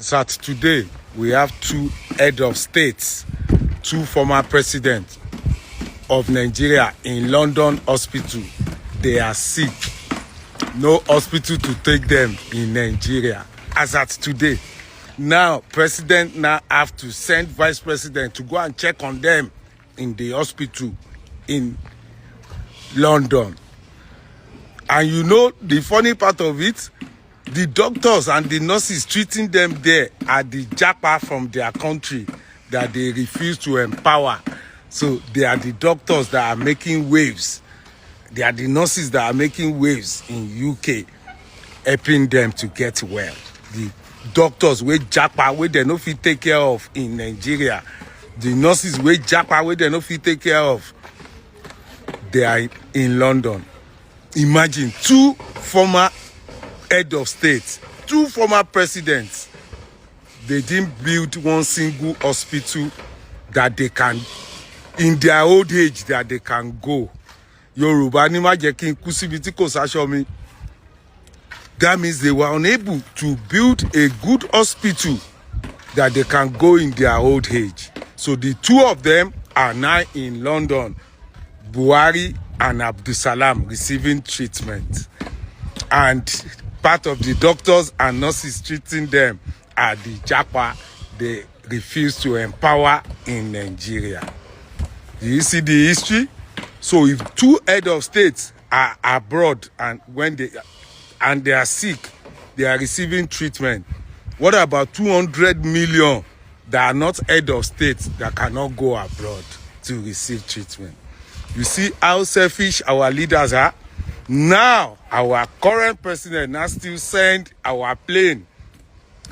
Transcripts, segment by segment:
So today, we have two head of states, two former presidents of Nigeria in London hospital. They are sick. No hospital to take them in Nigeria. As at today, now president now have to send vice president to go and check on them in the hospital in London. And you know the funny part of it, the doctors and the nurses treating them there are the japa from their country that they refuse to empower. So they are the doctors that are making waves. They are the nurses that are making waves in UK, helping them to get well. The doctors wey japa wey they no fit take care of in Nigeria, the nurses wey japa wey they no fit take care of, they are in London. Imagine two former head of state, two former presidents, they didn't build one single hospital that they can, in their old age, that they can go. Yoruba ni ma jẹ́ kí n kú síbi tí kò sáṣọ mi. That means they were unable to build a good hospital that they can go in their old age. So the two of them are now in London, Buhari and Abdulsalami, receiving treatment. And part of the doctors and nurses treating them are the japa they refuse to empower in Nigeria. Do you see the history? So if two head of states are abroad and when they are sick, they are receiving treatment, what about 200 million that are not head of states that cannot go abroad to receive treatment? You see how selfish our leaders are? Now, our current president now still send our plane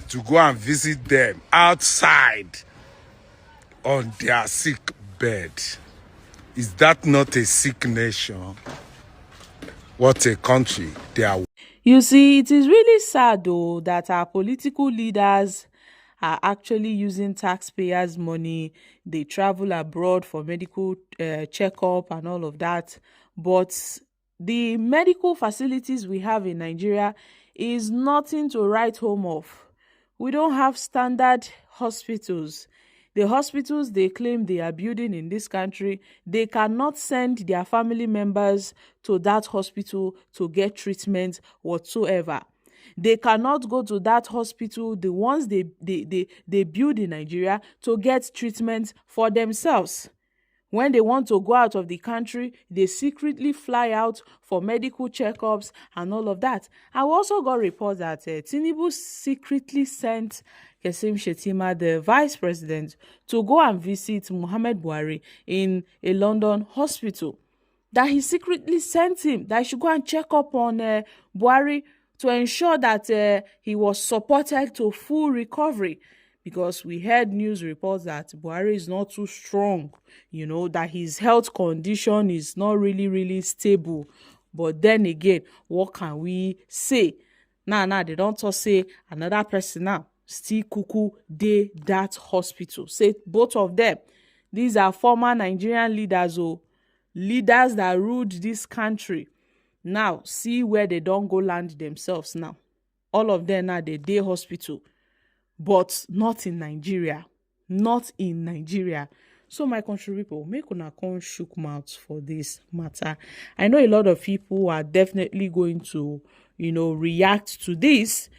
to go and visit them outside on their sick bed. Is that not a sick nation? What a country they are. You see, it is really sad though that our political leaders are actually using taxpayers' money. They travel abroad for medical checkup and all of that. But the medical facilities we have in Nigeria is nothing to write home of. We don't have standard hospitals. The hospitals they claim they are building in this country, they cannot send their family members to that hospital to get treatment whatsoever. They cannot go to that hospital, the ones they build in Nigeria, to get treatment for themselves. When they want to go out of the country, they secretly fly out for medical checkups and all of that. I also got reports that Tinubu secretly sent Kashim Shettima, the vice president, to go and visit Muhammad Buhari in a London hospital. That he secretly sent him, that he should go and check up on Buhari to ensure that he was supported to full recovery. Because we heard news reports that Buhari is not too strong, you know, that his health condition is not really stable. But then again, what can we say? Now, they don't talk say another person now, still kuku dey that hospital. Say both of them. These are former Nigerian leaders, leaders that ruled this country. Now, see where they don't go land themselves now. All of them now, they dey hospital. But not in Nigeria. Not in Nigeria. So my country people, make una come shook mouth for this matter. I know a lot of people are definitely going to, react to this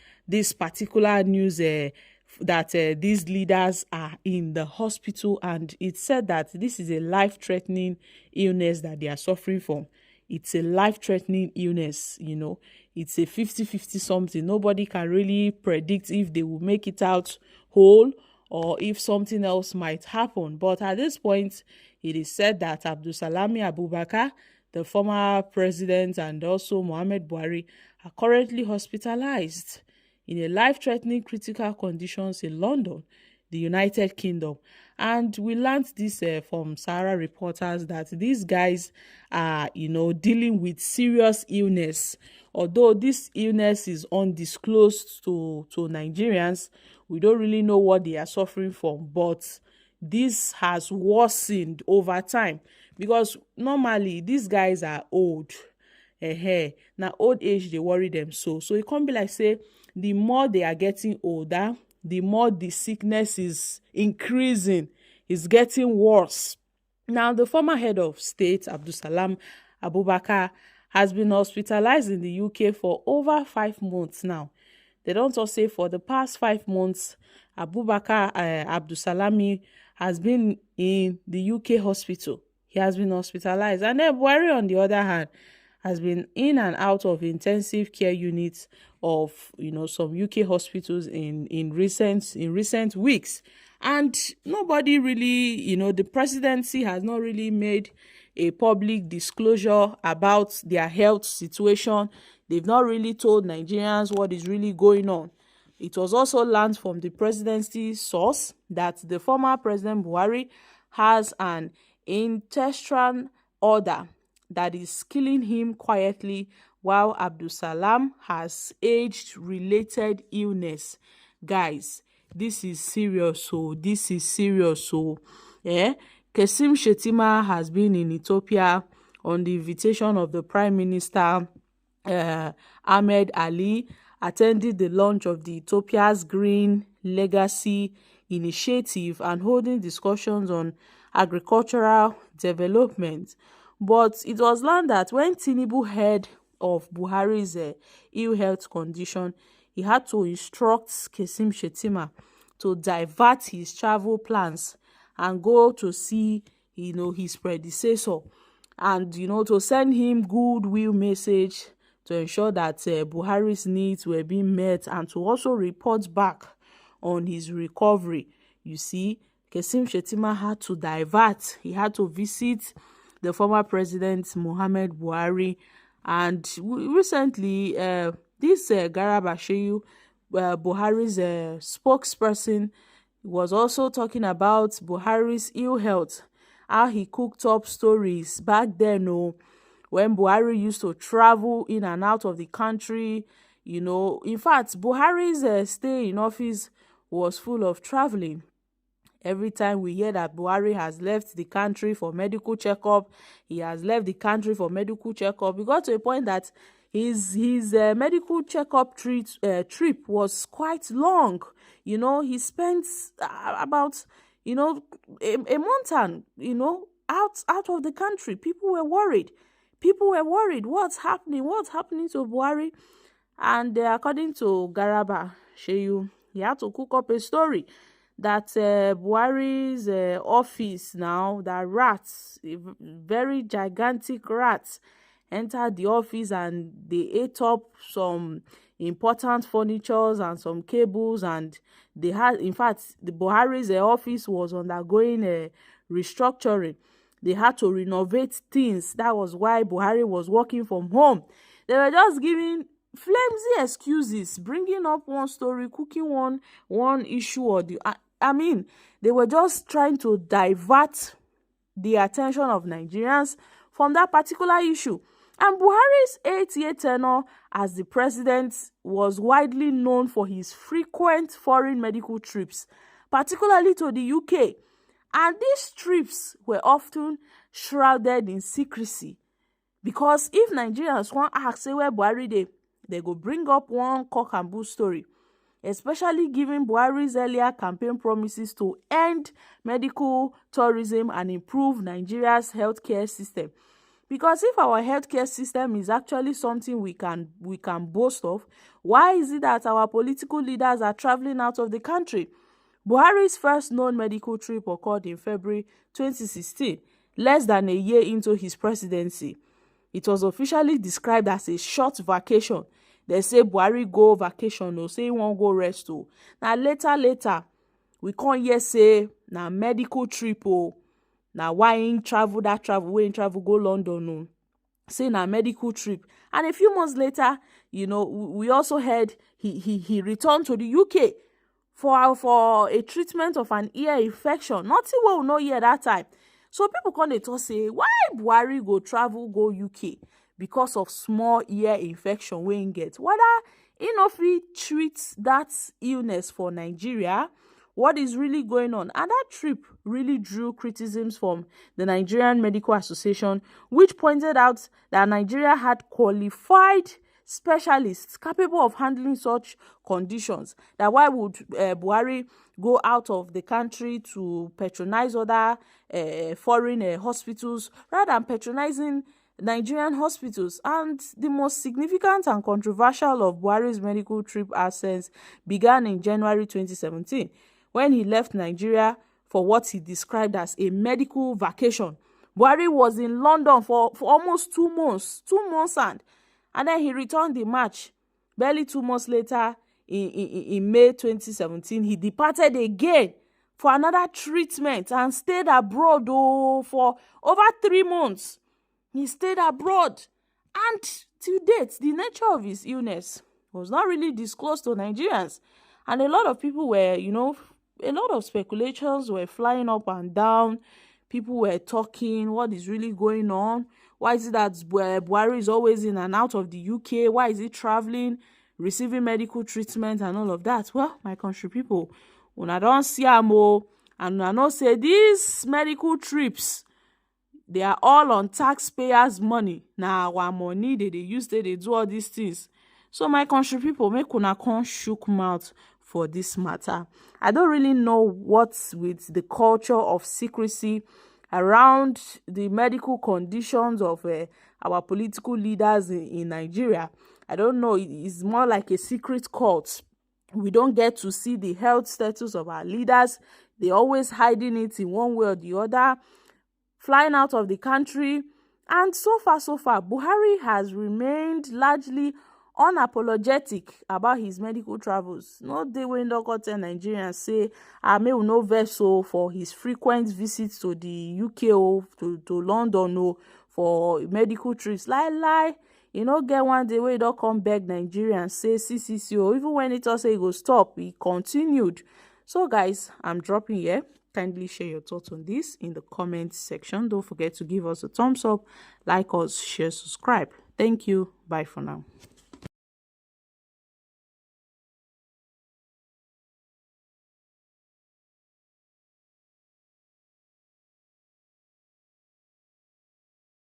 particular news that these leaders are in the hospital, and it said that this is a life-threatening illness that they are suffering from. It's a life-threatening illness, It's a 50-50 something. Nobody can really predict if they will make it out whole or if something else might happen. But at this point, it is said that Abdulsalami Abubakar, the former president, and also Muhammad Buhari are currently hospitalized in a life-threatening critical conditions in London, the United Kingdom. And we learned this from Sahara reporters that these guys are, dealing with serious illness. Although this illness is undisclosed to Nigerians, we don't really know what they are suffering from. But this has worsened over time because normally these guys are old. Now old age, they worry them so it can't be like say the more they are getting older, the more the sickness is increasing, is getting worse. Now, the former head of state, Abdulsalam Abubakar, has been hospitalized in the UK for over 5 months now. They don't all say for the past 5 months, Abdulsalami has been in the UK hospital. He has been hospitalized. And then Buhari, on the other hand, has been in and out of intensive care units of some UK hospitals in recent weeks. And nobody really, the presidency has not really made a public disclosure about their health situation. They've not really told Nigerians what is really going on. It was also learned from the presidency source that the former President Buhari has an intestinal order that is killing him quietly, while Abdulsalam has age-related illness. Guys, this is serious. Kashim Shettima has been in Ethiopia on the invitation of the Prime Minister Ahmed Ali, attending the launch of the Ethiopia's Green Legacy Initiative and holding discussions on agricultural development. But it was learned that when Tinubu heard of Buhari's ill health condition, he had to instruct Kashim Shettima to divert his travel plans and go to see, his predecessor, and, to send him goodwill message to ensure that Buhari's needs were being met and to also report back on his recovery. You see, Kashim Shettima had to divert. He had to visit the former president Muhammad Buhari, and recently this Garba Shehu, Buhari's spokesperson, was also talking about Buhari's ill health, how he cooked up stories back then when Buhari used to travel in and out of the country. In fact, Buhari's stay in office was full of traveling. Every time we hear that Buhari has left the country for medical checkup, he got to a point that his medical checkup trip was quite long. He spent about a month and out of the country. People were worried. What's happening to Buhari? And according to Garba Shehu, he had to cook up a story that Buhari's office now, that rats, very gigantic rats, entered the office and they ate up some important furnitures and some cables, and they had, in fact, the Buhari's office was undergoing restructuring. They had to renovate things. That was why Buhari was working from home. They were just giving flimsy excuses, bringing up one story, cooking one issue or the they were just trying to divert the attention of Nigerians from that particular issue. And Buhari's 8-year tenure as the president was widely known for his frequent foreign medical trips, particularly to the UK. And these trips were often shrouded in secrecy, because if Nigerians want to ask, say, where Buhari they go bring up one cock and bull story, especially given Buhari's earlier campaign promises to end medical tourism and improve Nigeria's healthcare system. Because if our healthcare system is actually something we can boast of, why is it that our political leaders are traveling out of the country? Buhari's first known medical trip occurred in February 2016, less than a year into his presidency. It was officially described as a short vacation. They say Buhari go vacation or say he won't go rest o. Now later, we can't yet say na medical trip o. Now why ain't travel go London o. Say na medical trip. And a few months later, we also heard he returned to the UK for a treatment of an ear infection. Nothing we know here that time. So people come dey talk say, why Buhari go travel go UK because of small ear infection wey him get? Whether he no fit treat that illness for Nigeria, what is really going on? And that trip really drew criticisms from the Nigerian Medical Association, which pointed out that Nigeria had qualified specialists capable of handling such conditions. That why would Buhari go out of the country to patronize other foreign hospitals rather than patronizing Nigerian hospitals? And the most significant and controversial of Buhari's medical trip absence began in January 2017 when he left Nigeria for what he described as a medical vacation. Buhari was in London for almost 2 months, and then he returned in March. Barely 2 months later, in May 2017, he departed again for another treatment and stayed abroad for over 3 months. He stayed abroad, and till date, the nature of his illness was not really disclosed to Nigerians. And a lot of people were, a lot of speculations were flying up and down. People were talking, what is really going on? Why is it that Buhari is always in and out of the UK? Why is he traveling, receiving medical treatment and all of that? Well, my country people, una don see am o, and una know say these medical trips, they are all on taxpayers' money. Na our money they use, they do all these things. So my country people, make una come shook mouth for this matter. I don't really know what's with the culture of secrecy around the medical conditions of our political leaders in Nigeria. I don't know. It's more like a secret cult. We don't get to see the health status of our leaders. They're always hiding it in one way or the other, flying out of the country. And so far, Buhari has remained largely unapologetic about his medical travels. No day when Dr. Nigerians say, may we no vessel for his frequent visits to the UK or to London or for medical trips. Lie. Get one day where he don't come back Nigerians say, see, or even when it also say he go stop, he continued. So guys, I'm dropping here. Kindly share your thoughts on this in the comment section. Don't forget to give us a thumbs up, like us, share, subscribe. Thank you. Bye for now.